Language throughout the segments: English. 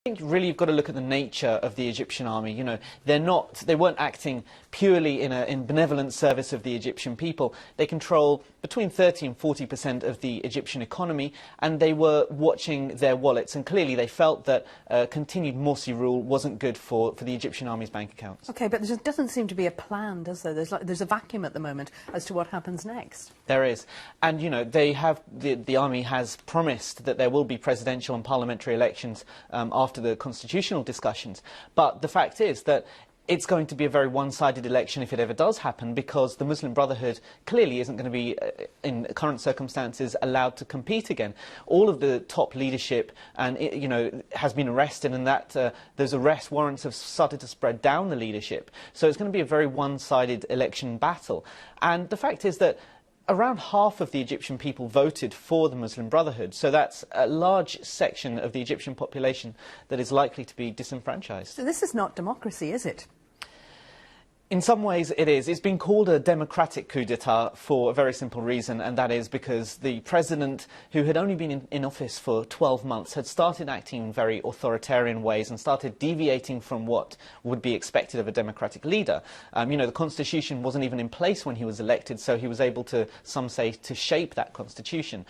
I think really you've got to look at the nature of the Egyptian army. You know, they weren't acting purely in benevolent service of the Egyptian people. They control between 30 and 40% of the Egyptian economy, and they were watching their wallets. And clearly they felt that continued Morsi rule wasn't good for the Egyptian army's bank accounts. OK, but there doesn't seem to be a plan, does there? There's a vacuum at the moment as to what happens next. There is. And, you know, the army has promised that there will be presidential and parliamentary elections after the constitutional discussions. But the fact is that it's going to be a very one-sided election if it ever does happen, because the Muslim Brotherhood clearly isn't going to be, in current circumstances, allowed to compete again. All of the top leadership has been arrested, and that those arrest warrants have started to spread down the leadership. So it's going to be a very one-sided election battle. And the fact is that around half of the Egyptian people voted for the Muslim Brotherhood, so that's a large section of the Egyptian population that is likely to be disenfranchised. So this is not democracy, is it? In some ways it is. It's been called a democratic coup d'etat for a very simple reason, and that is because the president, who had only been in office for 12 months, had started acting in very authoritarian ways and started deviating from what would be expected of a democratic leader. You know, the constitution wasn't even in place when he was elected, so he was able to, some say, to shape that constitution.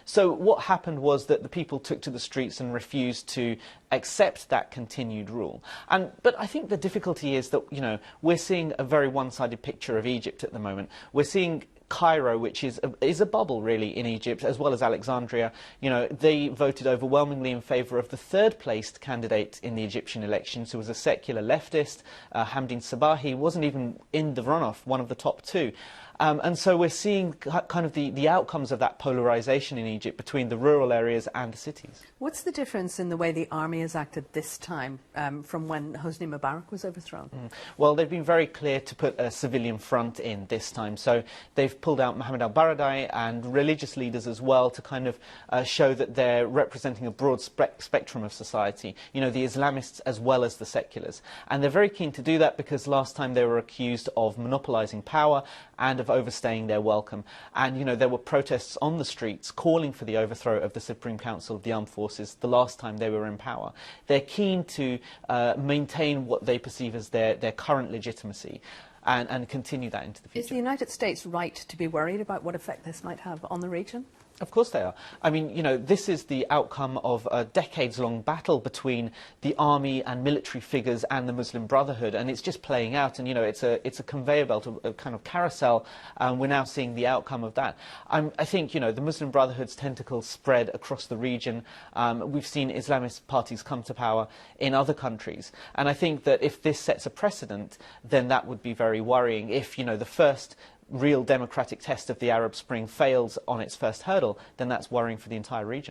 So what happened was that the people took to the streets and refused to accept that continued rule. But I think the difficulty is that, you know, we're seeing a very one-sided picture of Egypt at the moment. We're seeing Cairo, which is a bubble, really, in Egypt, as well as Alexandria. You know, they voted overwhelmingly in favour of the third-placed candidate in the Egyptian elections, who was a secular leftist. Hamdin Sabahi wasn't even in the runoff, one of the top two. And so we're seeing kind of the outcomes of that polarisation in Egypt between the rural areas and the cities. What's the difference in the way the army has acted this time from when Hosni Mubarak was overthrown? Well, they've been very clear to put a civilian front in this time. So they've pulled out Mohammed al-Baradei and religious leaders as well to kind of show that they're representing a broad spectrum of society. You know, the Islamists as well as the seculars. And they're very keen to do that because last time they were accused of monopolising power and of overstaying their welcome. And, you know, there were protests on the streets calling for the overthrow of the Supreme Council of the Armed Forces the last time they were in power. They're keen to maintain what they perceive as their current legitimacy and continue that into the future. Is the United States right to be worried about what effect this might have on the region? Of course they are. I mean, you know, this is the outcome of a decades-long battle between the army and military figures and the Muslim Brotherhood, and it's just playing out. And, you know, it's a conveyor belt, a kind of carousel. We're now seeing the outcome of that. I think, you know, the Muslim Brotherhood's tentacles spread across the region. We've seen Islamist parties come to power in other countries. And I think that if this sets a precedent, then that would be very worrying. If, you know, the first real democratic test of the Arab Spring fails on its first hurdle, then that's worrying for the entire region.